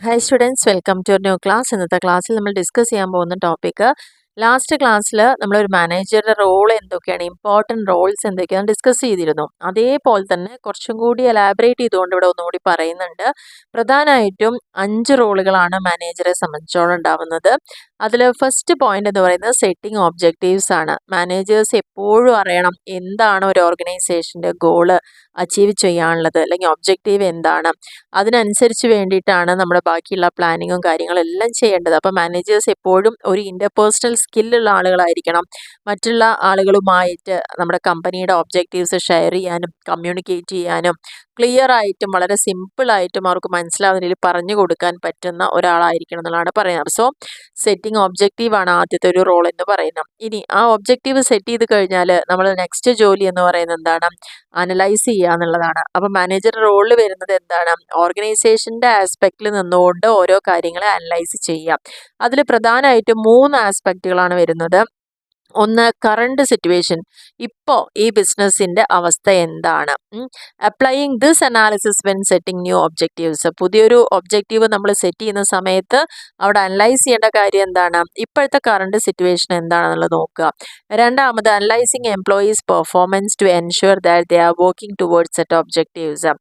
Hi students, welcome to new class. ഇന്നത്തെ ക്ലാസ്സിൽ നമ്മൾ ഡിസ്കസ് ചെയ്യാൻ പോകുന്ന ടോപ്പിക്ക് ലാസ്റ്റ് ക്ലാസ്സിൽ നമ്മളൊരു മാനേജറുടെ റോൾ എന്തൊക്കെയാണ്, ഇമ്പോർട്ടൻറ്റ് റോൾസ് എന്തൊക്കെയാണ് ഡിസ്കസ് ചെയ്തിരുന്നു. അതേപോലെ തന്നെ കുറച്ചും കൂടി എലാബറേറ്റ് ചെയ്തുകൊണ്ട് ഇവിടെ ഒന്നുകൂടി പറയുന്നുണ്ട്. പ്രധാനമായിട്ടും 5 റോളുകളാണ് മാനേജറെ സംബന്ധിച്ചോളം ഉണ്ടാവുന്നത്. അതിൽ ഫസ്റ്റ് പോയിന്റ് എന്ന് പറയുന്നത് സെറ്റിംഗ് ഒബ്ജക്റ്റീവ്സ് ആണ്. മാനേജേഴ്സ് എപ്പോഴും അറിയണം എന്താണ് ഒരു ഓർഗനൈസേഷൻ്റെ ഗോള് അച്ചീവ് ചെയ്യാനുള്ളത്, അല്ലെങ്കിൽ ഒബ്ജക്റ്റീവ് എന്താണ്. അതിനനുസരിച്ച് വേണ്ടിയിട്ടാണ് നമ്മുടെ ബാക്കിയുള്ള പ്ലാനിങ്ങും കാര്യങ്ങളും എല്ലാം ചെയ്യേണ്ടത്. അപ്പോൾ മാനേജേഴ്സ് എപ്പോഴും ഒരു ഇൻ്റർപേഴ്സണൽ സ്കില്ലുള്ള ആളുകളായിരിക്കണം. മറ്റുള്ള ആളുകളുമായിട്ട് നമ്മുടെ കമ്പനിയുടെ ഒബ്ജക്റ്റീവ്സ് ഷെയർ ചെയ്യാനും കമ്മ്യൂണിക്കേറ്റ് ചെയ്യാനും ക്ലിയർ ആയിട്ടും വളരെ സിമ്പിളായിട്ടും അവർക്ക് മനസ്സിലാവുന്ന രീതിയിൽ പറഞ്ഞു കൊടുക്കാൻ പറ്റുന്ന ഒരാളായിരിക്കണം എന്നുള്ളതാണ് പറയുന്നത്. സോ സെറ്റിംഗ് ഒബ്ജക്റ്റീവാണ് ആദ്യത്തെ ഒരു റോൾ എന്ന് പറയുന്നത്. ഇനി ആ ഒബ്ജക്റ്റീവ് സെറ്റ് ചെയ്ത് കഴിഞ്ഞാൽ നമ്മൾ നെക്സ്റ്റ് ജോലി എന്ന് പറയുന്നത് എന്താണ്, അനലൈസ് ചെയ്യുക എന്നുള്ളതാണ്. അപ്പം മാനേജർ റോളിൽ വരുന്നത് എന്താണ്, ഓർഗനൈസേഷൻ്റെ ആസ്പെക്റ്റിൽ നിന്നുകൊണ്ട് ഓരോ കാര്യങ്ങളെ അനലൈസ് ചെയ്യുക. അതിൽ പ്രധാനമായിട്ടും 3 ആസ്പെക്റ്റുകളാണ് വരുന്നത്. ഒന്ന്, കറണ്ട് സിറ്റുവേഷൻ, ഇപ്പോൾ ഈ ബിസിനസ്സിൻ്റെ അവസ്ഥ എന്താണ്. Applying this analysis when setting new objectives. പുതിയൊരു ഒബ്ജക്റ്റീവ് നമ്മൾ സെറ്റ് ചെയ്യുന്ന സമയത്ത് അവിടെ അനലൈസ് ചെയ്യേണ്ട കാര്യം എന്താണ്, ഇപ്പോഴത്തെ കറണ്ട് സിറ്റുവേഷൻ എന്താണെന്നുള്ളത് നോക്കുക. രണ്ടാമത്, analysing employees performance to ensure that they are working towards set objectives.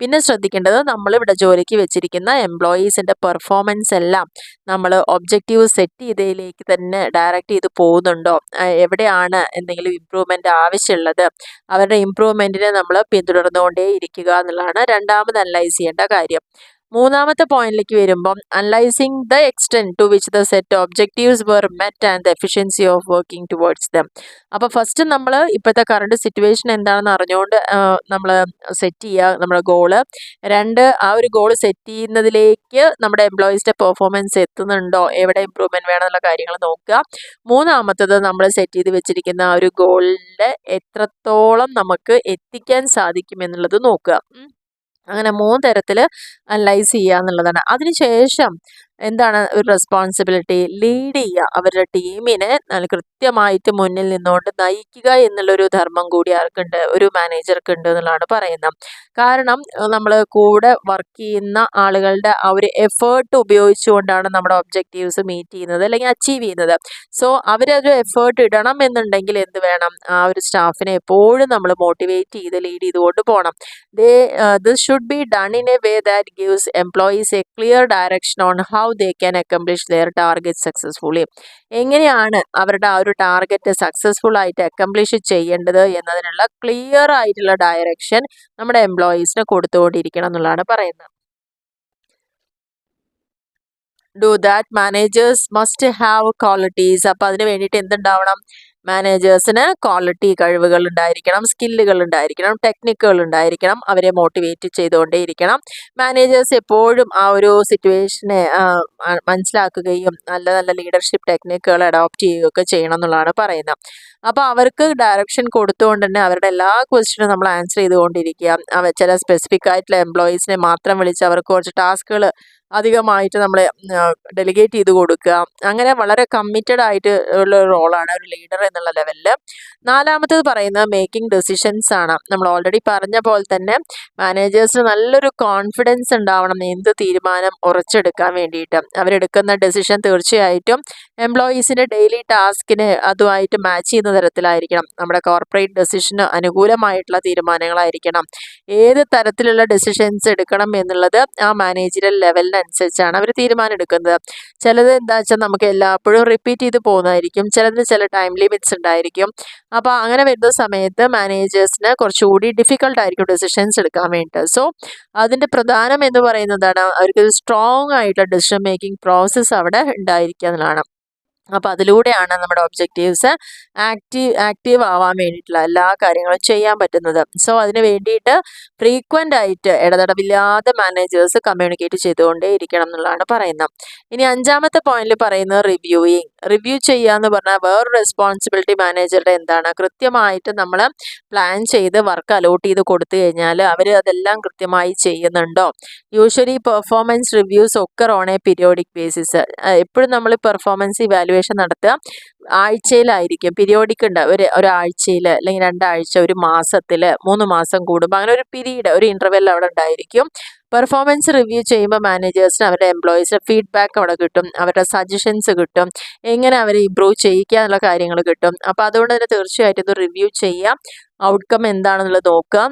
പിന്നെ ശ്രദ്ധിക്കേണ്ടത്, നമ്മളിവിടെ ജോലിക്ക് വെച്ചിരിക്കുന്ന എംപ്ലോയീസിൻ്റെ പെർഫോമൻസ് എല്ലാം നമ്മൾ ഒബ്ജക്റ്റീവ് സെറ്റ് ചെയ്തതിലേക്ക് തന്നെ ഡയറക്റ്റ് ചെയ്ത് പോകുന്നുണ്ടോ, എവിടെയാണ് എന്തെങ്കിലും ഇമ്പ്രൂവ്മെൻ്റ് ആവശ്യമുള്ളത്, അവരുടെ ഇമ്പ്രൂവ്മെൻറ്റിനെ നമ്മൾ പിന്തുടർന്നുകൊണ്ടേ ഇരിക്കുക എന്നുള്ളതാണ് രണ്ടാമത് അനലൈസ് ചെയ്യേണ്ട കാര്യം. മൂന്നാമത്തെ പോയിന്റിലേക്ക് വരുമ്പം, analysing the extent to which the set objectives were met and the efficiency of working towards them. അപ്പോൾ ഫസ്റ്റ് നമ്മൾ ഇപ്പോഴത്തെ കറണ്ട് സിറ്റുവേഷൻ എന്താണെന്ന് അറിഞ്ഞുകൊണ്ട് നമ്മൾ സെറ്റ് ചെയ്യുക നമ്മുടെ ഗോള്. രണ്ട്, ആ ഒരു ഗോള് സെറ്റ് ചെയ്യുന്നതിലേക്ക് നമ്മുടെ എംപ്ലോയീസിൻ്റെ പെർഫോമൻസ് എത്തുന്നുണ്ടോ, എവിടെ ഇമ്പ്രൂവ്മെൻറ്റ് വേണമെന്നുള്ള കാര്യങ്ങൾ നോക്കുക. മൂന്നാമത്തത്, നമ്മൾ സെറ്റ് ചെയ്ത് വെച്ചിരിക്കുന്ന ആ ഒരു ഗോളിൻ്റെ എത്രത്തോളം നമുക്ക് എത്തിക്കാൻ സാധിക്കും എന്നുള്ളത് നോക്കുക. അങ്ങനെ 3 തരത്തിൽ അനലൈസ് ചെയ്യുക എന്നുള്ളതാണ്. അതിനുശേഷം എന്താണ് ഒരു റെസ്പോൺസിബിലിറ്റി, ലീഡ് ചെയ്യുക, അവരുടെ ടീമിനെ നല്ല കൃത്യമായിട്ട് മുന്നിൽ നിന്നുകൊണ്ട് നയിക്കുക എന്നുള്ളൊരു ധർമ്മം കൂടി ആർക്കുണ്ട്, ഒരു മാനേജർക്ക് ഉണ്ട് എന്നുള്ളതാണ് പറയുന്നത്. കാരണം നമ്മൾ കൂടെ വർക്ക് ചെയ്യുന്ന ആളുകളുടെ ആ ഒരു എഫേർട്ട് ഉപയോഗിച്ചുകൊണ്ടാണ് നമ്മുടെ ഒബ്ജക്റ്റീവ്സ് മീറ്റ് ചെയ്യുന്നത് അല്ലെങ്കിൽ അച്ചീവ് ചെയ്യുന്നത്. സോ അവരൊരു എഫേർട്ട് ഇടണം എന്നുണ്ടെങ്കിൽ എന്ത് വേണം, ആ ഒരു സ്റ്റാഫിനെ എപ്പോഴും നമ്മൾ മോട്ടിവേറ്റ് ചെയ്ത് ലീഡ് ചെയ്തുകൊണ്ട് പോകണം. This should be done in a way that gives employees a clear direction on how they can accomplish their target successfully. എങ്ങനെയാണ് അവരുടെ ആ ഒരു ടാർഗറ്റ് സക്സസ്ഫുൾ ആയിട്ട് അക്കംപ്ലിഷ് ചെയ്യേണ്ടത് എന്നതിനുള്ള ക്ലിയർ ആയിട്ടുള്ള ഡയറക്ഷൻ നമ്മുടെ എംപ്ലോയീസിന് കൊടുത്തുകൊണ്ടിരിക്കണം എന്നുള്ളതാണ് പറയുന്നത്. Do that managers must have qualities. അപ്പോൾ അതിന് വേണ്ടിയിട്ട് എന്തുണ്ടാവണം, മാനേജേഴ്സിന് ക്വാളിറ്റി കഴിവുകൾ ഉണ്ടായിരിക്കണം, സ്കില്ലുകൾ ഉണ്ടായിരിക്കണം, ടെക്നിക്കുകൾ ഉണ്ടായിരിക്കണം, അവരെ മോട്ടിവേറ്റ് ചെയ്തുകൊണ്ടേയിരിക്കണം. മാനേജേഴ്സ് എപ്പോഴും ആ ഒരു സിറ്റുവേഷനെ മനസ്സിലാക്കുകയും നല്ല നല്ല ലീഡർഷിപ്പ് ടെക്നിക്കുകൾ അഡോപ്റ്റ് ചെയ്യുകയൊക്കെ ചെയ്യണം എന്നുള്ളതാണ് പറയുന്നത്. അപ്പോൾ അവർക്ക് ഡയറക്ഷൻ കൊടുത്തുകൊണ്ട് തന്നെ അവരുടെ എല്ലാ ക്വസ്റ്റ്യനും നമ്മൾ ആൻസർ ചെയ്തുകൊണ്ടിരിക്കുക. ചില സ്പെസിഫിക് ആയിട്ടുള്ള എംപ്ലോയീസിനെ മാത്രം വിളിച്ച് അവർക്ക് കുറച്ച് ടാസ്കുകൾ അധികമായിട്ട് നമ്മൾ ഡെലിഗേറ്റ് ചെയ്ത് കൊടുക്കുക. അങ്ങനെ വളരെ കമ്മിറ്റഡ് ആയിട്ട് ഉള്ള റോളാണ് ഒരു ലീഡർ എന്നുള്ള ലെവലിൽ. നാലാമത്തേത് പറയുന്നത് മേക്കിംഗ് ഡെസിഷൻസ് ആണ്. നമ്മൾ ഓൾറെഡി പറഞ്ഞ പോലെ തന്നെ മാനേജേഴ്സിന് നല്ലൊരു കോൺഫിഡൻസ് ഉണ്ടാവണം എന്ത് തീരുമാനം ഉറച്ചെടുക്കാൻ വേണ്ടിയിട്ട്. അവരെടുക്കുന്ന ഡെസിഷൻ തീർച്ചയായിട്ടും എംപ്ലോയീസിൻ്റെ ഡെയിലി ടാസ്കിന് അതുമായിട്ട് മാച്ച് ചെയ്യുന്ന തരത്തിലായിരിക്കണം. നമ്മുടെ കോർപ്പറേറ്റ് ഡെസിഷന് അനുകൂലമായിട്ടുള്ള തീരുമാനങ്ങളായിരിക്കണം. ഏത് തരത്തിലുള്ള ഡെസിഷൻസ് എടുക്കണം എന്നുള്ളത് ആ മാനേജറൽ ലെവലിനനുസരിച്ചാണ് അവർ തീരുമാനം എടുക്കുന്നത്. ചിലത് എന്താ വെച്ചാൽ നമുക്ക് എല്ലായ്പ്പോഴും റിപ്പീറ്റ് ചെയ്ത് പോകുന്നതായിരിക്കും, ചിലതിന് ചില ടൈം ലിമിറ്റ്സ് ഉണ്ടായിരിക്കും. അപ്പോൾ അങ്ങനെ വരുന്ന സമയത്ത് മാനേജേഴ്സിന് കുറച്ചുകൂടി ഡിഫിക്കൽട്ടായിരിക്കും ഡെസിഷൻസ് എടുക്കാൻ വേണ്ടിയിട്ട്. സോ അതിൻ്റെ പ്രധാനം എന്ന് പറയുന്നതാണ് അവർക്ക് സ്ട്രോങ് ആയിട്ടുള്ള ഡെസിഷൻ മേക്കിംഗ് പ്രോസസ്സ് അവിടെ ഉണ്ടായിരിക്കുക എന്നുള്ളതാണ്. അപ്പോൾ അതിലൂടെയാണ് നമ്മുടെ ഒബ്ജക്റ്റീവ്സ് ആക്റ്റീവ് ആവാൻ വേണ്ടിയിട്ടുള്ള എല്ലാ കാര്യങ്ങളും ചെയ്യാൻ പറ്റുന്നത്. സോ അതിന് വേണ്ടിയിട്ട് ഫ്രീക്വൻ്റ് ആയിട്ട് ഇടതടവില്ലാതെ മാനേജേഴ്സ് കമ്മ്യൂണിക്കേറ്റ് ചെയ്തുകൊണ്ടേ ഇരിക്കണം എന്നുള്ളതാണ് പറയുന്നത്. ഇനി 5ാമത്തെ പോയിന്റിൽ പറയുന്നത് റിവ്യൂയിങ്. റിവ്യൂ ചെയ്യുക എന്ന് പറഞ്ഞാൽ വേറൊരു റെസ്പോൺസിബിലിറ്റി മാനേജറുടെ എന്താണ്, കൃത്യമായിട്ട് നമ്മൾ പ്ലാൻ ചെയ്ത് വർക്ക് അലോട്ട് ചെയ്ത് കൊടുത്തു കഴിഞ്ഞാൽ അവർ അതെല്ലാം കൃത്യമായി ചെയ്യുന്നുണ്ടോ. യൂഷ്വലി പെർഫോമൻസ് റിവ്യൂസ് ഒക്കെ ഓൺ എ പീരിയോഡിക് ബേസിസ്. എപ്പോഴും നമ്മൾ പെർഫോമൻസ് ഇവാലുവേറ്റ് ഇവാലുവേഷൻ നടത്തുക. ആഴ്ചയിലായിരിക്കും, പീരിയോഡിക് ഉണ്ട്, ഒരാഴ്ചയിൽ അല്ലെങ്കിൽ 2 ആഴ്ച, ഒരു മാസത്തിൽ, 3 മാസം കൂടുമ്പോൾ, അങ്ങനെ ഒരു പീരീഡ്, ഒരു ഇൻ്റർവെൽ അവിടെ ഉണ്ടായിരിക്കും. പെർഫോമൻസ് റിവ്യൂ ചെയ്യുമ്പോൾ മാനേജേഴ്സിന് അവരുടെ എംപ്ലോയീസിന് ഫീഡ്ബാക്ക് അവിടെ കിട്ടും, അവരുടെ സജഷൻസ് കിട്ടും, എങ്ങനെ അവരെ ഇമ്പ്രൂവ് ചെയ്യിക്കുക എന്നുള്ള കാര്യങ്ങൾ കിട്ടും. അപ്പോൾ അതുകൊണ്ട് തന്നെ തീർച്ചയായിട്ടും ഇത് റിവ്യൂ ചെയ്യാം, ഔട്ട്കം എന്താണെന്നുള്ളത് നോക്കുക,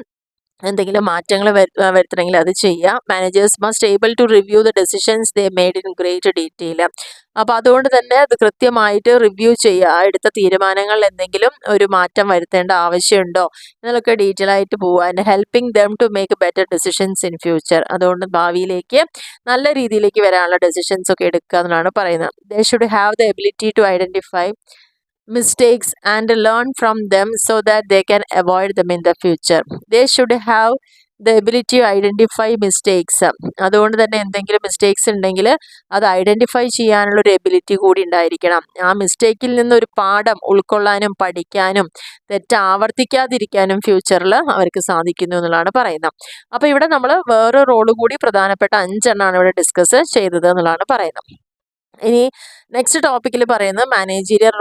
എന്തെങ്കിലും മാറ്റങ്ങൾ വരുത്തണമെങ്കിൽ അത് ചെയ്യുക. Managers must able to review the decisions they made in great detail. അപ്പോൾ അതുകൊണ്ട് തന്നെ അത് കൃത്യമായിട്ട് റിവ്യൂ ചെയ്യുക, എടുത്ത തീരുമാനങ്ങളിൽ എന്തെങ്കിലും ഒരു മാറ്റം വരുത്തേണ്ട ആവശ്യമുണ്ടോ എന്നതൊക്കെ ഡീറ്റെയിൽ ആയിട്ട് പോവുക. And helping them to make better decisions in future. അതുകൊണ്ട് ഭാവിയിലേക്ക് നല്ല രീതിയിലേക്ക് വരാനുള്ള ഡെസിഷൻസ് ഒക്കെ എടുക്കുക എന്നാണ് പറയുന്നത്. They should have the ability to identify mistakes and learn from them so that they can avoid them in the future. They should have the ability to identify mistakes. അതുകൊണ്ട് തന്നെ എന്തെങ്കിലും മിസ്റ്റേക്സ് ഉണ്ടെങ്കിൽ അത് identify ചെയ്യാനുള്ള ഒരു ability കൂടി ഉണ്ടായിരിക്കണം. ആ മിസ്റ്റേക്കിൽ നിന്നൊരു പാഠം ഉൾക്കൊള്ളാനും പഠിക്കാനും തെറ്റ് ആവർത്തിക്കാതിരിക്കാനും ഫ്യൂച്ചറിൽ അവർക്ക് സാധിക്കുന്നു എന്നുള്ളതാണ് പറയുന്നത്. അപ്പോൾ ഇവിടെ നമ്മൾ വേറെ റോള് കൂടി പ്രധാനപ്പെട്ട 5 എണ്ണമാണ് ഇവിടെ ഡിസ്കസ് ചെയ്തത് എന്നുള്ളതാണ് പറയുന്നത്. ഇനി നെക്സ്റ്റ് ടോപ്പിക്കിൽ പറയുന്നത് മാനേജീരിയൽ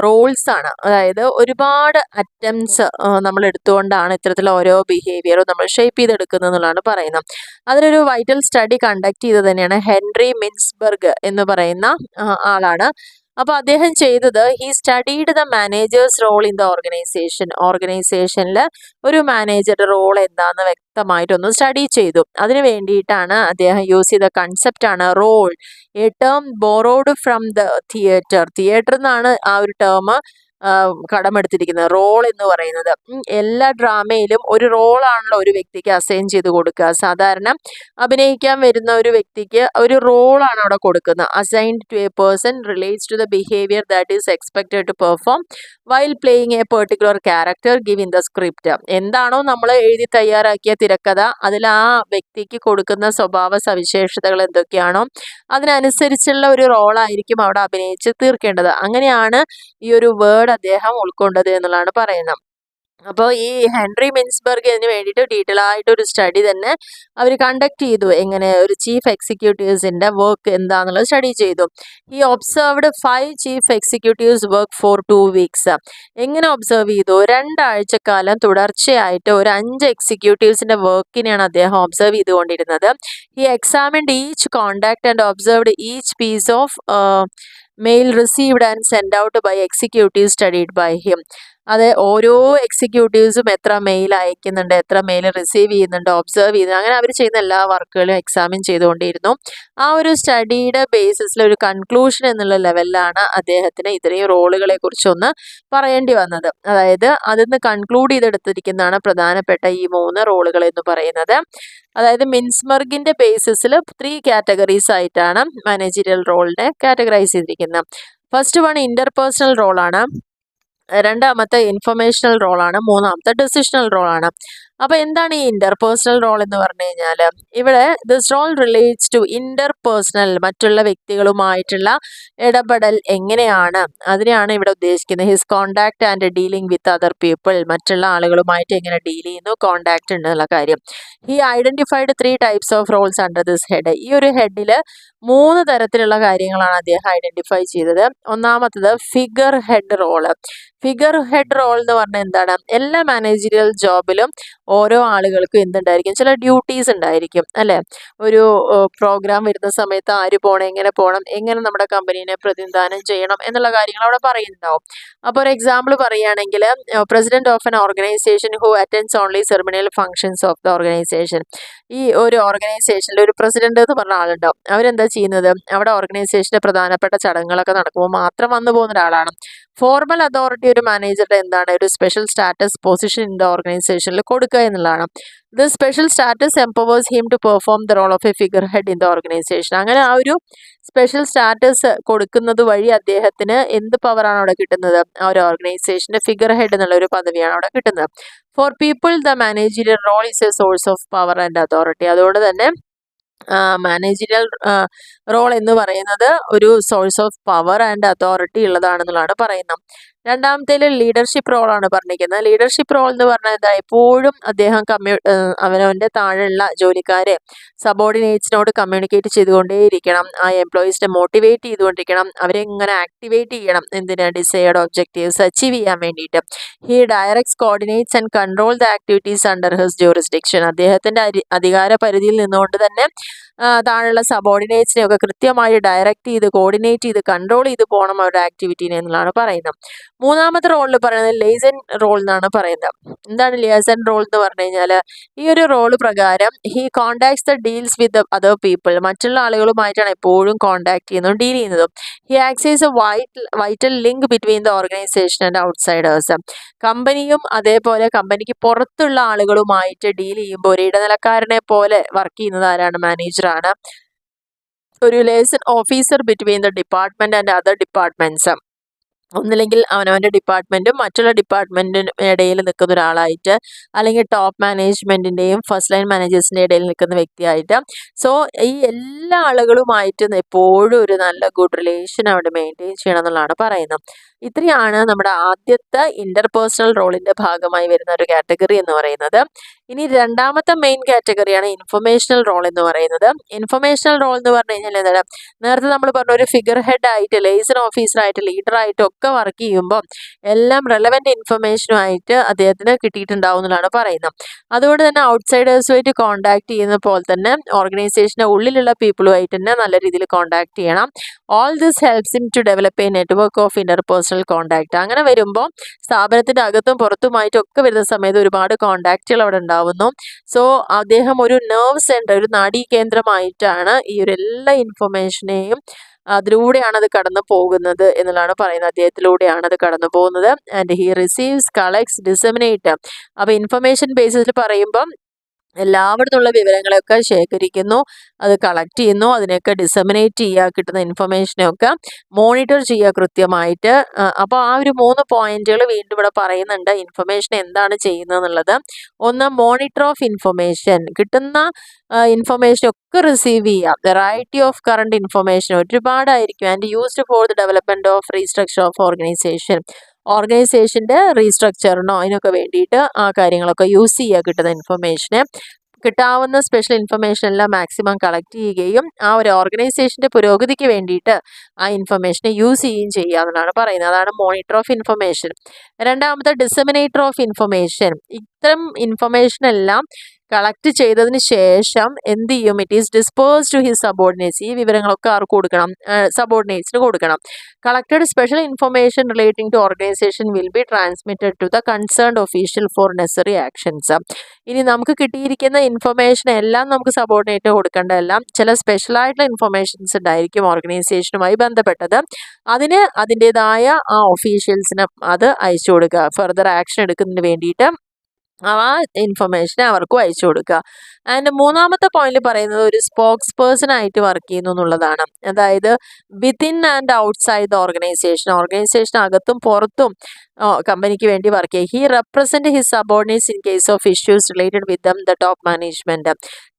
റോൾസ് ആണ്. അതായത് ഒരുപാട് അറ്റംപ്റ്റ്സ് നമ്മൾ എടുത്തുകൊണ്ടാണ് ഇത്തരത്തിൽ ഓരോ ബിഹേവിയറും നമ്മൾ ഷേപ്പ് ചെയ്തെടുക്കുന്നത് എന്നുള്ളതാണ് പറയുന്നത്. അതിലൊരു വൈറ്റൽ സ്റ്റഡി കണ്ടക്ട് ചെയ്തത് തന്നെയാണ് ഹെൻറി മിൻസ്ബർഗ് എന്ന് പറയുന്ന ആളാണ്. അപ്പോൾ അദ്ദേഹം ചെയ്തത്, he studied the managers role in the ഓർഗനൈസേഷനിൽ ഒരു മാനേജറുടെ റോൾ എന്താണെന്ന് വ്യക്തമായിട്ടൊന്ന് സ്റ്റഡി ചെയ്തു. അതിന് വേണ്ടിയിട്ടാണ് അദ്ദേഹം യൂസ് ചെയ്ത കൺസെപ്റ്റാണ് role, a term borrowed from the theatre എന്നാണ് ആ ഒരു ടേം കടമെടുത്തിരിക്കുന്നത്. റോൾ എന്ന് പറയുന്നത് എല്ലാ ഡ്രാമയിലും ഒരു റോളാണല്ലോ ഒരു വ്യക്തിക്ക് അസൈൻ ചെയ്ത് കൊടുക്കുക. സാധാരണ അഭിനയിക്കാൻ വരുന്ന ഒരു വ്യക്തിക്ക് ഒരു റോളാണ് അവിടെ കൊടുക്കുന്നത്. Assigned to a person relates to the behaviour that is expected to perform while playing a particular character give in the script. എന്താണോ നമ്മൾ എഴുതി തയ്യാറാക്കിയ തിരക്കഥ, അതിൽ ആ വ്യക്തിക്ക് കൊടുക്കുന്ന സ്വഭാവ സവിശേഷതകൾ എന്തൊക്കെയാണോ അതിനനുസരിച്ചുള്ള ഒരു റോളായിരിക്കും അവിടെ അഭിനയിച്ച് തീർക്കേണ്ടത്. അങ്ങനെയാണ് ഈ ഒരു വേർഡ് അദ്ദേഹം ഉൾക്കൊണ്ടത് എന്നുള്ളതാണ് പറയുന്നത്. അപ്പോൾ ഈ ഹെൻറി മിൻസ്ബർഗ് ഇതിന് വേണ്ടിയിട്ട് ഡീറ്റെയിൽ ആയിട്ട് ഒരു സ്റ്റഡി തന്നെ അവർ കണ്ടക്ട് ചെയ്തു. എങ്ങനെ ഒരു ചീഫ് എക്സിക്യൂട്ടീവ്സിൻ്റെ വർക്ക് എന്താണെന്നുള്ളത് സ്റ്റഡി ചെയ്തു. ഈ observed 5 chief executives work for 2 weeks. എങ്ങനെ ഒബ്സർവ് ചെയ്തു? 2 ആഴ്ചക്കാലം തുടർച്ചയായിട്ട് ഒരു 5 എക്സിക്യൂട്ടീവ്സിൻ്റെ വർക്കിനെയാണ് അദ്ദേഹം ഒബ്സർവ് ചെയ്തുകൊണ്ടിരുന്നത്. ഈ examined each contact and observed each piece of mail received and send out by executive studied by him. അത് ഓരോ എക്സിക്യൂട്ടീവ്സും എത്ര മെയിൽ അയക്കുന്നുണ്ട്, എത്ര മെയിൽ റിസീവ് ചെയ്യുന്നുണ്ട്, ഒബ്സർവ് ചെയ്യുന്നുണ്ട്, അങ്ങനെ അവർ ചെയ്യുന്ന എല്ലാ വർക്കുകളും എക്സാമിൻ ചെയ്തുകൊണ്ടിരുന്നു. ആ ഒരു സ്റ്റഡിയുടെ ബേസിസിൽ ഒരു കൺക്ലൂഷൻ എന്നുള്ള ലെവലിലാണ് അദ്ദേഹത്തിന് ഇത്രയും റോളുകളെ കുറിച്ചൊന്ന് പറയേണ്ടി വന്നത്. അതായത് അതിന്ന് കൺക്ലൂഡ് ചെയ്തെടുത്തിരിക്കുന്നതാണ് പ്രധാനപ്പെട്ട ഈ 3 റോളുകൾ എന്ന് പറയുന്നത്. അതായത് മിൻസ്ബർഗിന്റെ ബേസിസിൽ 3 കാറ്റഗറീസ് ആയിട്ടാണ് മാനേജീരിയൽ റോളിനെ കാറ്റഗറൈസ് ചെയ്തിരിക്കുന്നത്. ഫസ്റ്റ് വൺ ഇന്റർപേഴ്സണൽ റോളാണ്, രണ്ടാമത്തെ ഇൻഫർമേഷണൽ റോളാണ്, മൂന്നാമത്തെ ഡെസിഷണൽ റോളാണ്. അപ്പോൾ എന്താണ് ഈ ഇന്റർപേഴ്സണൽ റോൾ എന്ന് പറഞ്ഞു കഴിഞ്ഞാൽ, ഇവിടെ this role relates to interpersonal, മറ്റുള്ള വ്യക്തികളുമായിട്ടുള്ള ഇടപെടൽ എങ്ങനെയാണ് അതിനെയാണ് ഇവിടെ ഉദ്ദേശിക്കുന്നത്. His contact and dealing with other people, മറ്റുള്ള ആളുകളുമായിട്ട് എങ്ങനെ ഡീൽ ചെയ്യുന്നു, കോണ്ടാക്ട് ഉണ്ടെന്നുള്ള കാര്യം. He identified 3 types of roles under this head. ഈ ഒരു ഹെഡിൽ 3 തരത്തിലുള്ള കാര്യങ്ങളാണ് അദ്ദേഹം ഐഡന്റിഫൈ ചെയ്തത്. ഒന്നാമത്തത് figure head role. Figure head role എന്ന് പറഞ്ഞാൽ എന്താണ്? എല്ലാ മാനേജറിയൽ ജോബിലും ഓരോ ആളുകൾക്കും എന്തുണ്ടായിരിക്കും, ചില ഡ്യൂട്ടീസ് ഉണ്ടായിരിക്കും അല്ലേ. ഒരു പ്രോഗ്രാം വരുന്ന സമയത്ത് ആര് പോകണം, എങ്ങനെ പോകണം, എങ്ങനെ നമ്മുടെ കമ്പനീനെ പ്രതിനിധാനം ചെയ്യണം എന്നുള്ള കാര്യങ്ങൾ അവിടെ പറയുന്നുണ്ടാവും. അപ്പോൾ ഒരു എക്സാമ്പിൾ പറയുകയാണെങ്കിൽ, president of an organisation who attends only ceremonial functions of the organisation. ഈ ഒരു ഓർഗനൈസേഷനിൽ ഒരു പ്രസിഡന്റ് എന്ന് പറഞ്ഞ ആളുണ്ടാവും. അവരെന്താ ചെയ്യുന്നത്, അവിടെ ഓർഗനൈസേഷന്റെ പ്രധാനപ്പെട്ട ചടങ്ങുകളൊക്കെ നടക്കുമ്പോൾ മാത്രം വന്നു പോകുന്ന ഒരാളാണ്. ഫോർമൽ അതോറിറ്റി ഒരു മാനേജറുടെ എന്താണ്, ഒരു special status position in the ഓർഗനൈസേഷനിൽ കൊടുക്കുക എന്നുള്ളതാണ്. The special status empowers him to perform the role of a figure head in the organisation. അങ്ങനെ ആ ഒരു സ്പെഷ്യൽ സ്റ്റാറ്റസ് കൊടുക്കുന്നത് വഴി അദ്ദേഹത്തിന് എന്ത് പവറാണ് അവിടെ കിട്ടുന്നത്, ആ ഒരു ഓർഗനൈസേഷന്റെ ഫിഗർ ഹെഡ് എന്നുള്ള ഒരു പദവിയാണ് അവിടെ കിട്ടുന്നത്. For people the managerial role is a source of power and authority. അതുകൊണ്ട് തന്നെ മാനേജീരിയൽ റോൾ എന്ന് പറയുന്നത് ഒരു source of power and authority ഉള്ളതാണെന്നുള്ളതാണ് പറയുന്നത്. രണ്ടാമത്തേൽ ലീഡർഷിപ്പ് റോളാണ് പറഞ്ഞിരിക്കുന്നത്. ലീഡർഷിപ്പ് റോൾ എന്ന് പറഞ്ഞാൽ എന്താ, എപ്പോഴും അദ്ദേഹം അവനവൻ്റെ താഴെയുള്ള ജോലിക്കാരെ സബോർഡിനേറ്റ്സിനോട് കമ്മ്യൂണിക്കേറ്റ് ചെയ്തുകൊണ്ടേയിരിക്കണം. ആ എംപ്ലോയീസിനെ മോട്ടിവേറ്റ് ചെയ്തുകൊണ്ടിരിക്കണം. അവരെ ഇങ്ങനെ ആക്ടിവേറ്റ് ചെയ്യണം. എന്തിനാ, ഡിസൈഡ് ഒബ്ജക്റ്റീവ്സ് അച്ചീവ് ചെയ്യാൻ വേണ്ടിയിട്ട്. He directs, coordinates and control the activities under his jurisdiction. അദ്ദേഹത്തിൻ്റെ അധികാര പരിധിയിൽ നിന്നുകൊണ്ട് തന്നെ താഴെയുള്ള സബോർഡിനേറ്റ്സിനെ ഒക്കെ കൃത്യമായി ഡയറക്റ്റ് ചെയ്ത്, കോർഡിനേറ്റ് ചെയ്ത്, കൺട്രോൾ ചെയ്ത് പോകണം അവരുടെ ആക്ടിവിറ്റീനെ എന്നുള്ളതാണ് പറയുന്നത്. മൂന്നാമത്തെ റോളിൽ പറയുന്നത് ലേസൺ റോൾ എന്നാണ് പറയുന്നത്. എന്താണ് ലേസൺ റോൾ എന്ന് പറഞ്ഞു കഴിഞ്ഞാൽ, ഈ ഒരു റോള് പ്രകാരം he contacts the deals with other people. മറ്റുള്ള ആളുകളുമായിട്ടാണ് എപ്പോഴും കോണ്ടാക്ട് ചെയ്യുന്നതും ഡീൽ ചെയ്യുന്നതും. He acts is A vital link between the organisation and outsiders. കമ്പനിയും അതേപോലെ കമ്പനിക്ക് പുറത്തുള്ള ആളുകളുമായിട്ട് ഡീൽ ചെയ്യുമ്പോൾ ഒരു ഇടനിലക്കാരനെ പോലെ വർക്ക് ചെയ്യുന്നത് ആരാണ്, മാനേജറാണ്. ഒരു liaison officer between the department and other departments. ഒന്നില്ലെങ്കിൽ അവനവൻ്റെ ഡിപ്പാർട്ട്മെൻറ്റും മറ്റുള്ള ഡിപ്പാർട്ട്മെൻറ്റിനും ഇടയിൽ നിൽക്കുന്ന ഒരാളായിട്ട്, അല്ലെങ്കിൽ ടോപ്പ് മാനേജ്മെൻറ്റിൻ്റെയും ഫസ്റ്റ് ലൈൻ മാനേജേഴ്സിൻ്റെ ഇടയിൽ നിൽക്കുന്ന വ്യക്തിയായിട്ട്. സോ ഈ എല്ലാ ആളുകളുമായിട്ട് എപ്പോഴും ഒരു നല്ല ഗുഡ് റിലേഷൻ അവിടെ മെയിൻറ്റെയിൻ ചെയ്യണം എന്നുള്ളതാണ് പറയുന്നത്. ഇത്രയാണ് നമ്മുടെ ആദ്യത്തെ ഇന്റർപേഴ്സണൽ റോളിൻ്റെ ഭാഗമായി വരുന്ന ഒരു കാറ്റഗറി എന്ന് പറയുന്നത്. ഇനി രണ്ടാമത്തെ മെയിൻ കാറ്റഗറിയാണ് ഇൻഫർമേഷണൽ റോൾ എന്ന് പറയുന്നത്. ഇൻഫർമേഷണൽ റോൾ എന്ന് പറഞ്ഞു കഴിഞ്ഞാൽ എന്താണ്, നേരത്തെ നമ്മൾ പറഞ്ഞ ഒരു ഫിഗർ ഹെഡ് ആയിട്ട്, ലേസൺ ഓഫീസറായിട്ട്, ലീഡറായിട്ടും ഒക്കെ വർക്ക് ചെയ്യുമ്പോൾ എല്ലാം റെലവൻറ്റ് ഇൻഫർമേഷനുമായിട്ട് അദ്ദേഹത്തിന് കിട്ടിയിട്ടുണ്ടാവും എന്നുള്ളതാണ് പറയുന്നത്. അതുകൊണ്ട് തന്നെ ഔട്ട്സൈഡേഴ്സുമായിട്ട് കോൺടാക്ട് ചെയ്യുന്ന പോലെ തന്നെ ഓർഗനൈസേഷൻ്റെ ഉള്ളിലുള്ള പീപ്പിളുമായിട്ട് തന്നെ നല്ല രീതിയിൽ കോൺടാക്ട് ചെയ്യണം. All this helps him to develop a network of interpersonal contact. അങ്ങനെ വരുമ്പോൾ സ്ഥാപനത്തിൻ്റെ അകത്തും പുറത്തുമായിട്ടും ഒക്കെ വരുന്ന സമയത്ത് ഒരുപാട് കോൺടാക്റ്റുകൾ അവിടെ ഉണ്ടാവുന്നു. സോ അദ്ദേഹം ഒരു നെർവ് സെൻറ്റർ, ഒരു നാഡീകേന്ദ്രമായിട്ടാണ് ഈ ഒരു എല്ലാ ഇൻഫർമേഷനെയും അതിലൂടെയാണ് അത് കടന്നു പോകുന്നത് എന്നുള്ളതാണ് പറയുന്നത്. അദ്ദേഹത്തിലൂടെയാണ് അത് കടന്നു പോകുന്നത്. And he receives, collects, disseminate. അപ്പോൾ ഇൻഫർമേഷൻ ബേസിസിൽ പറയുമ്പം എല്ലായിടത്തുള്ള വിവരങ്ങളൊക്കെ ശേഖരിക്കുന്നു, അത് കളക്ട് ചെയ്യുന്നു, അതിനെയൊക്കെ ഡിസമിനേറ്റ് ചെയ്യുക, കിട്ടുന്ന ഇൻഫർമേഷനെയൊക്കെ മോണിറ്റർ ചെയ്യുക കൃത്യമായിട്ട്. അപ്പോൾ ആ ഒരു 3 പോയിന്റുകൾ വീണ്ടും ഇവിടെ പറയുന്നുണ്ട്. ഇൻഫർമേഷൻ എന്താണ് ചെയ്യുന്നത് എന്നുള്ളത്. ഒന്ന്, മോണിറ്റർ ഓഫ് ഇൻഫർമേഷൻ, കിട്ടുന്ന ഇൻഫർമേഷൻ ഒക്കെ റിസീവ് ചെയ്യുക. വെറൈറ്റി ഓഫ് കറണ്ട് ഇൻഫർമേഷൻ ഒരുപാടായിരിക്കും. And used for the development of restructure of organisation. ഓർഗനൈസേഷൻ്റെ റീസ്ട്രക്ചറിനോ അതിനൊക്കെ വേണ്ടിയിട്ട് ആ കാര്യങ്ങളൊക്കെ യൂസ് ചെയ്യുക. കിട്ടുന്ന ഇൻഫർമേഷനെ, കിട്ടാവുന്ന സ്പെഷ്യൽ ഇൻഫർമേഷൻ എല്ലാം മാക്സിമം കളക്ട് ചെയ്യുകയും ആ ഒരു ഓർഗനൈസേഷൻ്റെ പുരോഗതിക്ക് വേണ്ടിയിട്ട് ആ ഇൻഫർമേഷനെ യൂസ് ചെയ്യുകയും ചെയ്യുക എന്നാണ് പറയുന്നത്. അതാണ് മോണിറ്റർ ഓഫ് ഇൻഫർമേഷൻ. രണ്ടാമത്തെ, ഡിസമിനേറ്റർ ഓഫ് ഇൻഫർമേഷൻ. ഇത്തരം ഇൻഫർമേഷൻ എല്ലാം കളക്ട് ചെയ്തതിന് ശേഷം എന്ത് ചെയ്യും, it is disperse to his subordinates. ഈ വിവരങ്ങളൊക്കെ ആർക്ക് കൊടുക്കണം, സബോർഡിനേറ്റ്സിന് കൊടുക്കണം. Collected special information relating to organisation will be transmitted to the concerned official for necessary actions. ഇനി നമുക്ക് കിട്ടിയിരിക്കുന്ന ഇൻഫർമേഷൻ എല്ലാം നമുക്ക് സബോർഡിനേറ്റ് കൊടുക്കേണ്ടതെല്ലാം ചില സ്പെഷ്യലായിട്ടുള്ള ഇൻഫർമേഷൻസ് ഉണ്ടായിരിക്കും ഓർഗനൈസേഷനുമായി ബന്ധപ്പെട്ടത്. അതിന് അതിൻ്റെതായ ആ ഒഫീഷ്യൽസിന് അത് അയച്ചു കൊടുക്കുക. ഫർദർ ആക്ഷൻ എടുക്കുന്നതിന് വേണ്ടിയിട്ട് ആ ഇൻഫർമേഷനെ അവർക്കും അയച്ചു കൊടുക്കുക. ആൻഡ് മൂന്നാമത്തെ പോയിന്റിൽ പറയുന്നത് ഒരു സ്പോക്സ് പേഴ്സൺ ആയിട്ട് വർക്ക് ചെയ്യുന്നു എന്നുള്ളതാണ്. അതായത് within and outside the organisation, organisation അകത്തും പുറത്തും കമ്പനിക്ക് വേണ്ടി വർക്ക് ചെയ്യുക. He represent his subordinates in case of issues related with them the top management.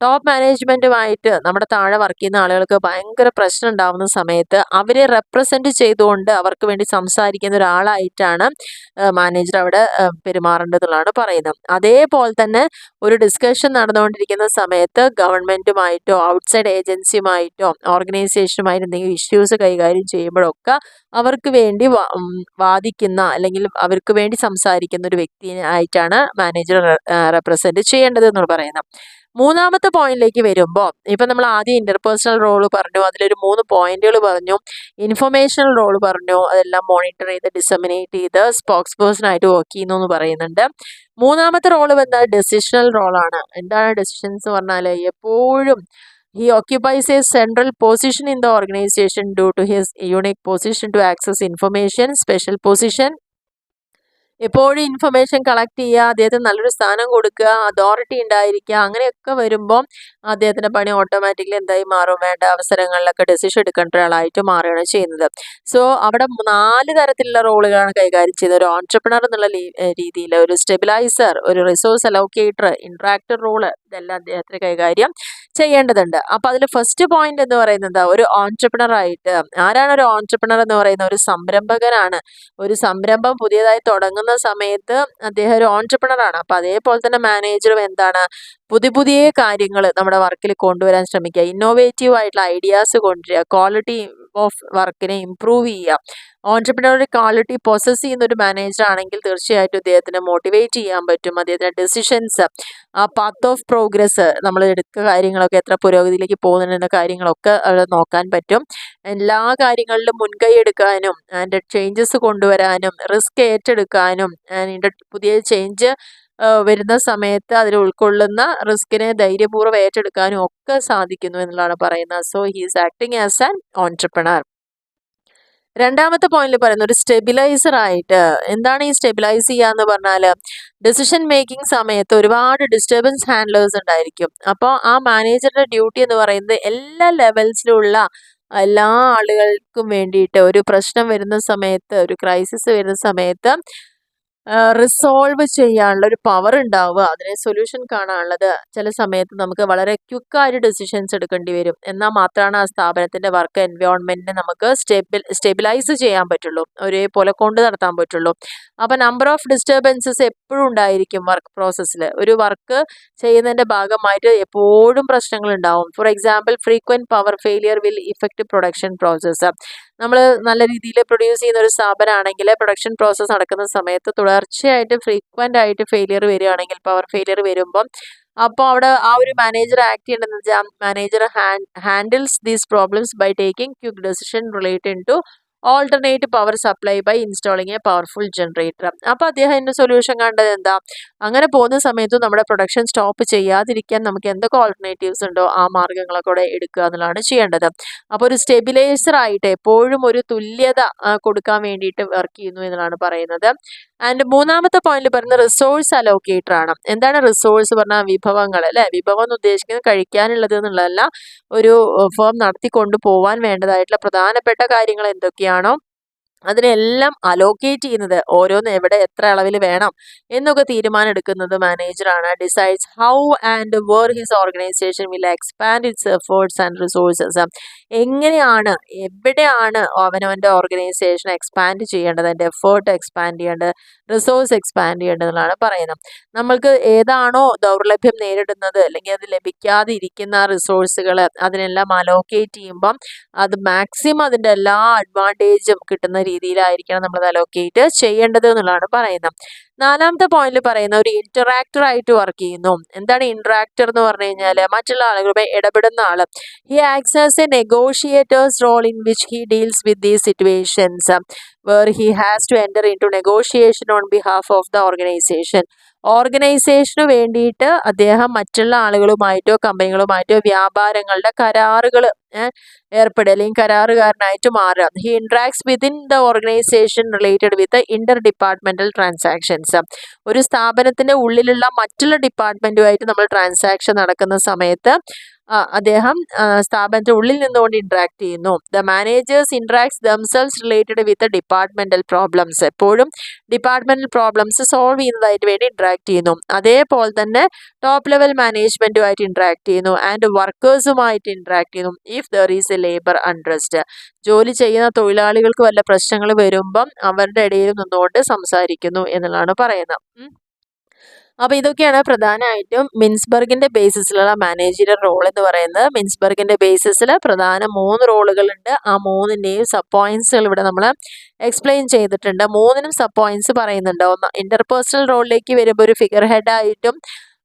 Top മാനേജ്മെന്റുമായിട്ട് നമ്മുടെ താഴെ വർക്ക് ചെയ്യുന്ന ആളുകൾക്ക് ഭയങ്കര പ്രശ്നം ഉണ്ടാകുന്ന സമയത്ത് അവരെ റെപ്രസെന്റ് ചെയ്തുകൊണ്ട് അവർക്ക് വേണ്ടി സംസാരിക്കുന്ന ഒരാളായിട്ടാണ് മാനേജർ അവിടെ പെരുമാറേണ്ടതെന്നുള്ളതാണ് പറയുന്നത്. അതേപോലെ തന്നെ ഒരു ഡിസ്കഷൻ നടന്നുകൊണ്ടിരിക്കുന്ന സമയത്ത് ഗവൺമെന്റുമായിട്ടോ ഔട്ട്സൈഡ് ഏജൻസിയുമായിട്ടോ ഓർഗനൈസേഷനുമായിട്ട് എന്തെങ്കിലും ഇഷ്യൂസ് കൈകാര്യം ചെയ്യുമ്പോഴൊക്കെ അവർക്ക് വേണ്ടി വാദിക്കുന്ന അല്ലെങ്കിൽ അവർക്ക് വേണ്ടി സംസാരിക്കുന്ന ഒരു വ്യക്തി ആയിട്ടാണ് മാനേജർ റെപ്രസെന്റ് ചെയ്യേണ്ടത് എന്ന് പറയുന്നത്. മൂന്നാമത്തെ പോയിന്റിലേക്ക് വരുമ്പോൾ ഇപ്പം നമ്മൾ ആദ്യം ഇന്റർപേഴ്സണൽ റോള് പറഞ്ഞു, അതിലൊരു 3 പോയിന്റുകൾ പറഞ്ഞു. ഇൻഫർമേഷണൽ റോള് പറഞ്ഞു, അതെല്ലാം മോണിറ്റർ ചെയ്ത് ഡിസമിനേറ്റ് ചെയ്ത് സ്പോക്സ് പേഴ്സൺ ആയിട്ട് വർക്ക് ചെയ്യുന്നു എന്ന് പറയുന്നുണ്ട്. മൂന്നാമത്തെ റോള് വന്നാൽ ഡെസിഷണൽ റോളാണ്. എന്താണ് ഡെസിഷൻസ് പറഞ്ഞാൽ, എപ്പോഴും he occupies a central position in the organization due to his unique position to access information, special position എപ്പോഴും ഇൻഫർമേഷൻ കളക്ട് ചെയ്യുക, അദ്ദേഹത്തിന് നല്ലൊരു സ്ഥാനം കൊടുക്കുക, അതോറിറ്റി ഉണ്ടായിരിക്കുക, അങ്ങനെയൊക്കെ വരുമ്പോൾ അദ്ദേഹത്തിൻ്റെ പണി ഓട്ടോമാറ്റിക്കലി എന്തായി മാറും, വേണ്ട അവസരങ്ങളിലൊക്കെ ഡെസിഷൻ എടുക്കേണ്ട ഒരാളായിട്ട് മാറുകയാണ് ചെയ്യുന്നത്. സോ അവിടെ 4 തരത്തിലുള്ള റോളുകളാണ് കൈകാര്യം ചെയ്യുന്നത്. ഒരു ഓൺട്രപ്രണർ എന്നുള്ള രീതിയിൽ, ഒരു സ്റ്റെബിലൈസർ, ഒരു റിസോഴ്സ് അലോക്കേറ്റർ, ഇൻട്രാക്ടർ റോള്, ഇതെല്ലാം അദ്ദേഹത്തിന് കൈകാര്യം ചെയ്യേണ്ടതുണ്ട്. അപ്പോൾ അതിൽ ഫസ്റ്റ് പോയിന്റ് എന്ന് പറയുന്നത് ഒരു ഓൺട്രപ്രണർ ആയിട്ട്, ആരാണ് ഒരു ഓൺട്രപ്രണർ എന്ന് പറയുന്നത്? ഒരു സംരംഭകനാണ്. ഒരു സംരംഭം പുതിയതായി തുടങ്ങുന്ന സമയത്ത് അദ്ദേഹം ഒരു ഓൺട്രപ്രണർ ആണ്. അപ്പോൾ അതേപോലെ തന്നെ മാനേജറും എന്താണ്, പുതിയ കാര്യങ്ങൾ നമ്മുടെ വർക്കിൽ കൊണ്ടുവരാൻ ശ്രമിക്കുക, ഇന്നോവേറ്റീവ് ആയിട്ടുള്ള ഐഡിയാസ് കൊണ്ടുവരിക, ക്വാളിറ്റി ഓഫ് വർക്കിനെ ഇംപ്രൂവ് ചെയ്യുക. ഓൺട്രപ്രണറി ക്വാളിറ്റി പൊസസ് ചെയ്യുന്ന ഒരു മാനേജർ ആണെങ്കിൽ തീർച്ചയായിട്ടും അദ്ദേഹത്തിന് മോട്ടിവേറ്റ് ചെയ്യാൻ പറ്റും. അദ്ദേഹത്തിൻ്റെ ഡെസിഷൻസ്, ആ പാത്ത് ഓഫ് പ്രോഗ്രസ്, നമ്മൾ എടുക്കുന്ന കാര്യങ്ങളൊക്കെ എത്ര പുരോഗതിയിലേക്ക് പോകുന്നുണ്ടെന്ന കാര്യങ്ങളൊക്കെ അവിടെ നോക്കാൻ പറ്റും. എല്ലാ കാര്യങ്ങളിലും മുൻകൈ എടുക്കാനും അതിൻ്റെ ചേഞ്ചസ് കൊണ്ടുവരാനും റിസ്ക് ഏറ്റെടുക്കാനും അതിൻ്റെ പുതിയ ചേഞ്ച് വരുന്ന സമയത്ത് അതിൽ ഉൾക്കൊള്ളുന്ന റിസ്കിനെ ധൈര്യപൂർവ്വം ഏറ്റെടുക്കാനും ഒക്കെ സാധിക്കുന്നു എന്നുള്ളതാണ് പറയുന്നത്. So he's acting as an entrepreneur. രണ്ടാമത്തെ പോയിന്റിൽ പറയുന്നത് ഒരു സ്റ്റെബിലൈസർ ആയിട്ട്. എന്താണ് ഈ സ്റ്റെബിലൈസ് ചെയ്യുക എന്ന് പറഞ്ഞാൽ, ഡെസിഷൻ മേക്കിംഗ് സമയത്ത് ഒരുപാട് ഡിസ്റ്റർബൻസ് ഹാൻഡ്ലേഴ്സ് ഉണ്ടായിരിക്കും. അപ്പോൾ ആ മാനേജറുടെ ഡ്യൂട്ടി എന്ന് പറയുന്നത് എല്ലാ ലെവൽസിലുള്ള എല്ലാ ആളുകൾക്കും വേണ്ടിയിട്ട് ഒരു പ്രശ്നം വരുന്ന സമയത്ത്, ഒരു ക്രൈസിസ് വരുന്ന സമയത്ത് റിസോൾവ് ചെയ്യാനുള്ള ഒരു പവർ ഉണ്ടാവുക, അതിനെ സൊല്യൂഷൻ കാണാനുള്ളത്. ചില സമയത്ത് നമുക്ക് വളരെ ക്വിക്കായിട്ട് ഡെസിഷൻസ് എടുക്കേണ്ടി വരും. എന്നാൽ മാത്രമാണ് ആ സ്ഥാപനത്തിൻ്റെ വർക്ക് എൻവയോൺമെൻറ്റിനെ നമുക്ക് സ്റ്റെബിലൈസ് ചെയ്യാൻ പറ്റുള്ളൂ, ഒരേപോലെ കൊണ്ടു നടത്താൻ പറ്റുള്ളൂ. അപ്പോൾ നമ്പർ ഓഫ് ഡിസ്റ്റർബൻസസ് എപ്പോഴും ഉണ്ടായിരിക്കും വർക്ക് പ്രോസസ്സിൽ. ഒരു വർക്ക് ചെയ്യുന്നതിൻ്റെ ഭാഗമായിട്ട് എപ്പോഴും പ്രശ്നങ്ങൾ ഉണ്ടാവും. For example, frequent power failure will effect production process. നമ്മൾ നല്ല രീതിയിൽ പ്രൊഡ്യൂസ് ചെയ്യുന്ന ഒരു സ്ഥാപനമാണെങ്കിൽ പ്രൊഡക്ഷൻ പ്രോസസ്സ് നടക്കുന്ന സമയത്ത് തുടർച്ചയായിട്ട് ഫ്രീക്വൻ്റ് ആയിട്ട് ഫെയിലിയർ വരികയാണെങ്കിൽ, പവർ ഫെയിലിയർ വരുമ്പം, അപ്പോൾ അവിടെ ആ ഒരു മാനേജർ ആക്ട് ചെയ്യേണ്ടതെന്ന് വെച്ചാൽ, manager handles these problems by taking quick decision related to alternate power supply by installing a powerful generator. അപ്പോൾ അദ്ദേഹം അതിൻ്റെ സൊല്യൂഷൻ കണ്ടത് എന്താ, അങ്ങനെ പോകുന്ന സമയത്ത് നമ്മുടെ പ്രൊഡക്ഷൻ സ്റ്റോപ്പ് ചെയ്യാതിരിക്കാൻ നമുക്ക് എന്തൊക്കെ ഓൾട്ടർനേറ്റീവ്സ് ഉണ്ടോ ആ മാർഗ്ഗങ്ങളൊക്കെ കൂടെ എടുക്കുക എന്നുള്ളതാണ് ചെയ്യേണ്ടത്. അപ്പോൾ ഒരു സ്റ്റെബിലൈസർ ആയിട്ട് എപ്പോഴും ഒരു തുല്യത കൊടുക്കാൻ വേണ്ടിയിട്ട് വർക്ക് ചെയ്യുന്നു എന്നുള്ളതാണ് പറയുന്നത്. ആൻഡ് മൂന്നാമത്തെ പോയിന്റിൽ പറയുന്നത് റിസോഴ്സ് അലോക്കേറ്റർ ആണ്. എന്താണ് റിസോഴ്സ് പറഞ്ഞാൽ? വിഭവങ്ങൾ അല്ലേ. വിഭവം എന്ന് ഉദ്ദേശിക്കുന്നത് കഴിക്കാനുള്ളത് എന്നുള്ളതല്ല, ഒരു ഫേം നടത്തിക്കൊണ്ടു പോകാൻ വേണ്ടതായിട്ടുള്ള പ്രധാനപ്പെട്ട കാര്യങ്ങൾ എന്തൊക്കെയാണോ അതിനെല്ലാം അലോക്കേറ്റ് ചെയ്യുന്നത്, ഓരോന്ന് എവിടെ എത്ര അളവിൽ വേണം എന്നൊക്കെ തീരുമാനം എടുക്കുന്നത് മാനേജറാണ്. Decides how and where his organisation will expand its efforts and resources. എങ്ങനെയാണ്, എവിടെയാണ് അവനവൻ്റെ ഓർഗനൈസേഷൻ എക്സ്പാൻഡ് ചെയ്യേണ്ടത്, അതിൻ്റെ എഫേർട്ട് എക്സ്പാൻഡ് ചെയ്യേണ്ടത്, റിസോഴ്സ് എക്സ്പാൻഡ് ചെയ്യേണ്ടത് എന്നുള്ളതാണ് പറയുന്നത്. നമ്മൾക്ക് ഏതാണോ ദൗർലഭ്യം നേരിടുന്നത് അല്ലെങ്കിൽ അത് ലഭിക്കാതെ ഇരിക്കുന്ന റിസോഴ്സുകൾ അതിനെല്ലാം അലോക്കേറ്റ് ചെയ്യുമ്പം അത് മാക്സിമം അതിൻ്റെ എല്ലാ അഡ്വാൻറ്റേജും കിട്ടുന്ന രീതിയിലായിരിക്കണം നമ്മൾ അലോക്കേറ്റ് ചെയ്യേണ്ടത് എന്നുള്ളതാണ് പറയുന്നത്. നാലാമത്തെ പോയിന്റിൽ പറയുന്ന ഒരു ഇന്ററാക്ടർ ആയിട്ട് വർക്ക് ചെയ്യുന്നു. എന്താണ് ഇന്ററാക്ടർ എന്ന് പറഞ്ഞു കഴിഞ്ഞാൽ? മറ്റുള്ള ആളുകളുമായി ഇടപെടുന്ന ആള്. He acts as a negotiators role in which he deals with these situations where he has to enter into negotiation on behalf of the organisation. ഓർഗനൈസേഷന് വേണ്ടിയിട്ട് അദ്ദേഹം മറ്റുള്ള ആളുകളുമായിട്ടോ കമ്പനികളുമായിട്ടോ വ്യാപാരങ്ങളുടെ കരാറുകൾ ഏർപ്പെടുക അല്ലെങ്കിൽ കരാറുകാരനായിട്ട് മാറുക. He interacts within the organisation related with Inter departmental transactions. ഒരു സ്ഥാപനത്തിന്റെ ഉള്ളിലുള്ള മറ്റുള്ള ഡിപ്പാർട്ട്മെന്റുമായിട്ട് നമ്മൾ ട്രാൻസാക്ഷൻ നടക്കുന്ന സമയത്ത് അദ്ദേഹം സ്ഥാപനത്തിന്റെ ഉള്ളിൽ നിന്നുകൊണ്ട് ഇന്ററാക്ട് ചെയ്യുന്നു. The managers ഇന്ററാക്ട്സ് themselves related with departmental problems. എപ്പോഴും ഡിപ്പാർട്ട്മെന്റൽ പ്രോബ്ലംസ് സോൾവ് ചെയ്യുന്നതായിട്ട് വേണ്ടി ഇന്ററാക്ട് ചെയ്യുന്നു. അതേപോലെ തന്നെ ടോപ്പ് ലെവൽ മാനേജ്മെന്റുമായിട്ട് ഇന്ററാക്ട് ചെയ്യുന്നു ആൻഡ് വർക്കേഴ്സുമായിട്ട് ഇന്ററാക്ട് ചെയ്യുന്നു. If there is A labour untrust, ജോലി ചെയ്യുന്ന തൊഴിലാളികൾക്ക് വല്ല പ്രശ്നങ്ങൾ വരുമ്പം അവരുടെ ഇടയിൽ നിന്നുകൊണ്ട് സംസാരിക്കുന്നു എന്നുള്ളതാണ് പറയുന്നത്. അപ്പോൾ ഇതൊക്കെയാണ് പ്രധാനമായിട്ടും മിൻസ്ബർഗിന്റെ ബേസിസിലുള്ള മാനേജറിയൽ റോൾ എന്ന് പറയുന്നത്. മിൻസ്ബർഗിന്റെ ബേസിസിൽ പ്രധാന 3 റോളുകളുണ്ട്. ആ 3ന്റെയും സബ് പോയിന്റ്സുകൾ ഇവിടെ നമ്മൾ എക്സ്പ്ലെയിൻ ചെയ്തിട്ടുണ്ട്. 3നും സബ് പോയിന്റ്സ് പറയുന്നുണ്ട്. ഒന്ന്, ഇന്റർപേഴ്സണൽ റോളിലേക്ക് വരുമ്പോൾ ഒരു ഫിഗർ ഹെഡ് ആയിട്ടും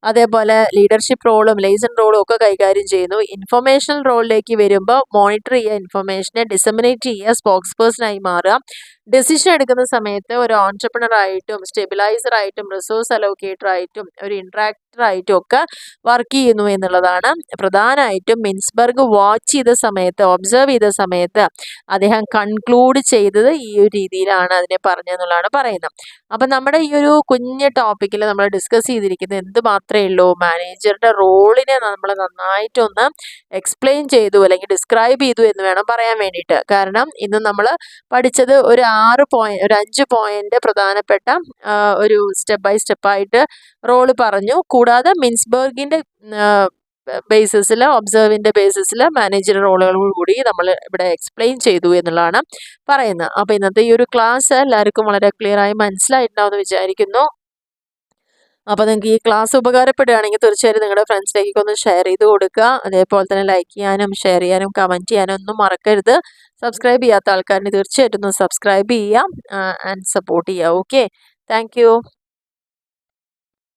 അതേപോലെ ലീഡർഷിപ്പ് റോളും ലൈസൺ റോളും ഒക്കെ കൈകാര്യം ചെയ്യുന്നു. ഇൻഫർമേഷണൽ റോളിലേക്ക് വരുമ്പോൾ മോണിറ്റർ ചെയ്യുക, ഇൻഫർമേഷനെ ഡിസമിനേറ്റ് ചെയ്യുക, സ്പോക്സ് പേഴ്സണായി മാറുക. ഡെസിഷൻ എടുക്കുന്ന സമയത്ത് ഒരു ഓൺട്രപ്രണർ ആയിട്ടും സ്റ്റെബിലൈസർ ആയിട്ടും റിസോഴ്സ് അലോക്കേറ്റർ ആയിട്ടും ഒരു ഇൻട്രാക്ടർ ആയിട്ടും ഒക്കെ വർക്ക് ചെയ്യുന്നു എന്നുള്ളതാണ് പ്രധാനമായിട്ടും മിൻസ്ബർഗ് വാച്ച് ചെയ്ത സമയത്ത് ഒബ്സർവ് ചെയ്ത സമയത്ത് അദ്ദേഹം കൺക്ലൂഡ് ചെയ്തത് ഈ ഒരു രീതിയിലാണ് അതിനെ പറഞ്ഞതെന്നുള്ളതാണ് പറയുന്നത്. അപ്പം നമ്മുടെ ഈ ഒരു കുഞ്ഞ് ടോപ്പിക്കിൽ നമ്മൾ ഡിസ്കസ് ചെയ്തിരിക്കുന്നത് എന്ത് മാത്രമേ ഉള്ളൂ, മാനേജറുടെ റോളിനെ നമ്മൾ നന്നായിട്ടൊന്ന് എക്സ്പ്ലെയിൻ ചെയ്തു അല്ലെങ്കിൽ ഡിസ്ക്രൈബ് ചെയ്തു എന്ന് വേണം പറയാൻ വേണ്ടിയിട്ട്. കാരണം ഇന്ന് നമ്മൾ പഠിച്ചത് ഒരു 5 പോയിന്റ് പ്രധാനപ്പെട്ട ഒരു സ്റ്റെപ്പ് ബൈ സ്റ്റെപ്പായിട്ട് റോള് പറഞ്ഞു. കൂടാതെ മിൻസ്ബർഗിൻ്റെ ബേസിസിൽ ഒബ്സർവിൻ്റെ ബേസിസിൽ മാനേജർ റോളുകളും കൂടി നമ്മൾ ഇവിടെ എക്സ്പ്ലെയിൻ ചെയ്തു എന്നുള്ളതാണ് പറയുന്നത്. അപ്പോൾ ഇന്നത്തെ ഈ ഒരു ക്ലാസ് എല്ലാവർക്കും വളരെ ക്ലിയർ ആയി മനസ്സിലായിട്ടുണ്ടാവുമെന്ന് വിചാരിക്കുന്നു. അപ്പോൾ നിങ്ങൾക്ക് ഈ ക്ലാസ് ഉപകാരപ്പെടുകയാണെങ്കിൽ തീർച്ചയായും നിങ്ങളുടെ ഫ്രണ്ട്സിലേക്കൊക്കെ ഒന്ന് ഷെയർ ചെയ്ത് കൊടുക്കുക. അതേപോലെ തന്നെ ലൈക്ക് ചെയ്യാനും ഷെയർ ചെയ്യാനും കമൻറ്റ് ചെയ്യാനും ഒന്നും മറക്കരുത്. സബ്സ്ക്രൈബ് ചെയ്യാത്ത ആൾക്കാരിന് തീർച്ചയായിട്ടും ഒന്ന് സബ്സ്ക്രൈബ് ചെയ്യുക ആൻഡ് സപ്പോർട്ട് ചെയ്യുക. Okay, thank